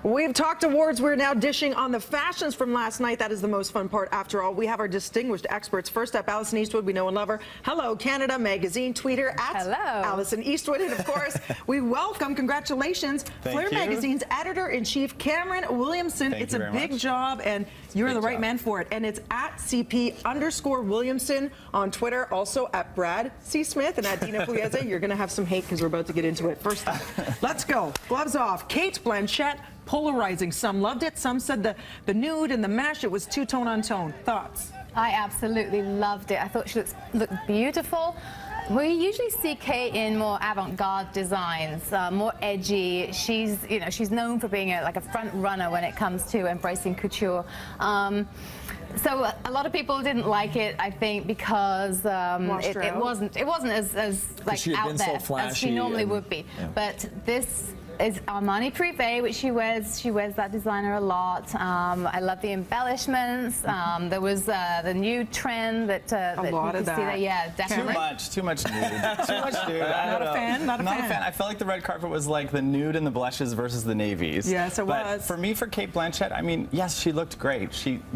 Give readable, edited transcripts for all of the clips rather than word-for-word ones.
We've talked awards. We're now dishing on the fashions from last night. That is the most fun part. After all, we have our distinguished experts. First up, Alison Eastwood. We know and love her. Hello, Canada Magazine tweeter at Hello. Alison Eastwood. And of course, we welcome, congratulations, Flair Magazine's editor-in-chief, Cameron Williamson. It's a big job, and you're the right man for it. And it's at CP_Williamson on Twitter, also at Brad C. Smith and at Dina Pugliese. You're going to have some hate because we're about to get into it. First up, let's go. Gloves off. Kate Blanchett. Polarizing. Some loved it. Some said the nude and the mesh, it was two-tone on tone. Thoughts? I absolutely loved it. I thought she looked beautiful. We usually see Kate in more avant-garde designs, more edgy. She's known for being like a front runner when it comes to embracing couture. So a lot of people didn't like it, I think, because it wasn't as like out there as she normally would be. Yeah. But this is Armani Privé, which she wears that designer a lot. I love the embellishments. There was the new trend that a lot of that. Yeah, definitely. Too much nude. Too much nude. Not a fan. Not a fan. I felt like the red carpet was like the nude and the blushes versus the navies. Yes, it was. But for me, for Kate Blanchett, I mean, yes, she looked great.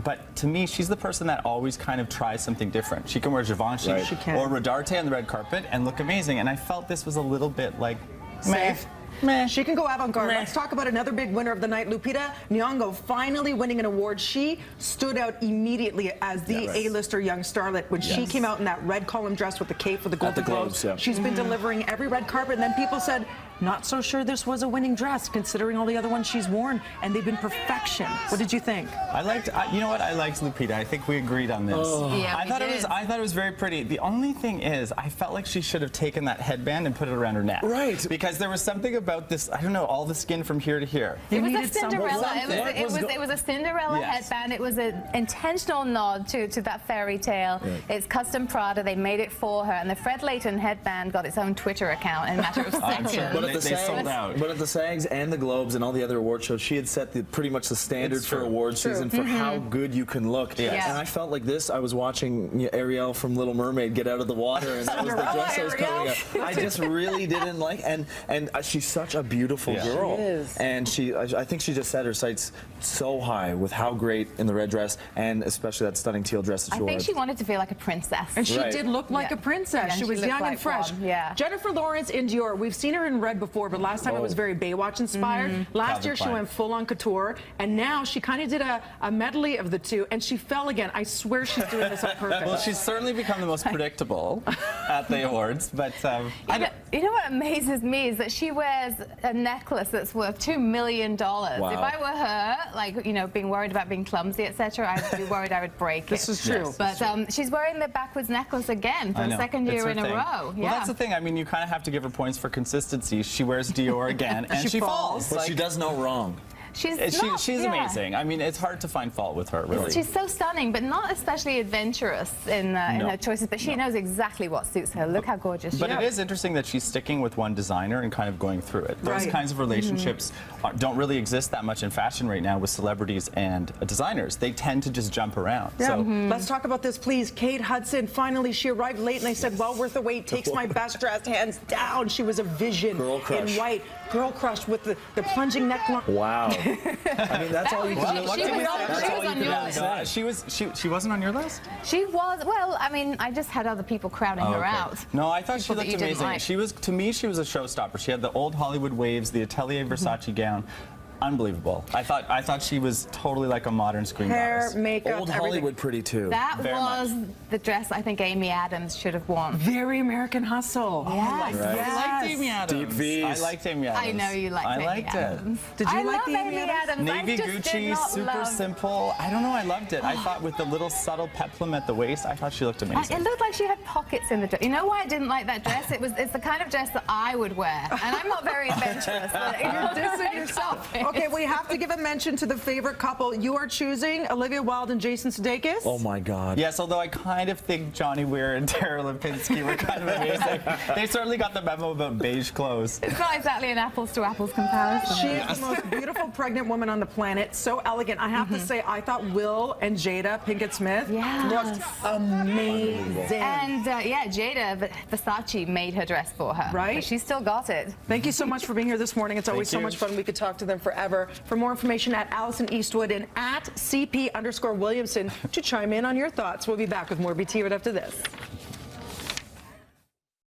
But to me, she's the person that always kind of tries something different. She can wear Givenchy or Rodarte on the red carpet and look amazing. And I felt this was a little bit like safe. Meh. She can go avant-garde. Let's talk about another big winner of the night, Lupita Nyong'o, finally winning an award. She stood out immediately as the A-lister young starlet when she came out in that red column dress with the cape for the Golden Globes. She's been delivering every red carpet, and then people said, not so sure this was a winning dress, considering all the other ones she's worn, and they've been perfection. What did you think? You know what? I liked Lupita. I think we agreed on this. Oh. Yeah, I thought it was very pretty. The only thing is, I felt like she should have taken that headband and put it around her neck. Right. Because there was something about this, I don't know, all the skin from here to here. It was a Cinderella. It was a Cinderella headband. It was an intentional nod to that fairy tale. Right. It's custom Prada. They made it for her, and the Fred Leighton headband got its own Twitter account in a matter of seconds. But at the SAGs and the Globes and all the other award shows, she had set pretty much the standard for award season for how good you can look. And I felt like this. I was watching Ariel from Little Mermaid get out of the water, and that was the dress I was coming up. I just really didn't like, and she's such a beautiful girl, and I think she just set her sights so high with how great in the red dress, and especially that stunning teal dress that she wore. I think she wanted to feel like a princess, and she did look like a princess. She was young and fresh. Jennifer Lawrence in Dior. We've seen her in red before, but last time it was very Baywatch inspired. Last year she went full on couture, and now she kind of did a medley of the two, and she fell again. I swear she's doing this on purpose. Well, she's certainly become the most predictable at the awards, but you know what amazes me is that she wears a necklace that's worth $2 million. Wow. If I were her, like, being worried about being clumsy, etc., I'd be worried I would break it. This is true. But she's wearing the backwards necklace again for the second year in a row. Well, that's the thing. I mean, you kind of have to give her points for consistency. She wears Dior again, and she falls. But she does no wrong. She's amazing. I mean, it's hard to find fault with her, really. She's so stunning, but not especially adventurous in her choices. But she knows exactly what suits her. Look how gorgeous she is. But it is interesting that she's sticking with one designer and kind of going through it. Those kinds of relationships don't really exist that much in fashion right now with celebrities and designers. They tend to just jump around. Yeah. So let's talk about this, please. Kate Hudson, finally, she arrived late, and they said, well worth the wait, takes my best dress, hands down. She was a vision in white. Girl crush with the plunging neckline. Wow. I mean, that's all you can do. She wasn't on your list? She was. Well, I mean, I just had other people crowding her out. No, I thought she looked amazing. To me, she was a showstopper. She had the old Hollywood waves, the Atelier Versace gown. Unbelievable. I thought she was totally like a modern screen goddess. Hair, makeup, old Hollywood pretty too. That was the dress I think Amy Adams should have worn. Very American Hustle. Yes. I liked Amy Adams. Deep V's. I liked Amy Adams. I know you liked Amy Adams. Did you like the Amy Adams? Navy Gucci, super simple. I don't know, I loved it. I thought with the little subtle peplum at the waist, I thought she looked amazing. It looked like she had pockets in the dress. You know why I didn't like that dress? It's the kind of dress that I would wear, and I'm not very adventurous. You're dissing yourself. Okay, we have to give a mention to the favorite couple. You are choosing Olivia Wilde and Jason Sudeikis. Oh my God. Yes, although I kind of think Johnny Weir and Tara Lipinski were kind of amazing. They certainly got the memo about beige clothes. It's not exactly an apples to apples comparison. She is the most beautiful pregnant woman on the planet. So elegant. I have to say, I thought Will and Jada Pinkett Smith looked amazing. And Jada Versace made her dress for her. Right? But she still got it. Thank you so much for being here this morning. It's always so much fun. We could talk to them forever. forever. For more information, at Alison Eastwood and at CP_Williamson to chime in on your thoughts. We'll be back with more BT right after this.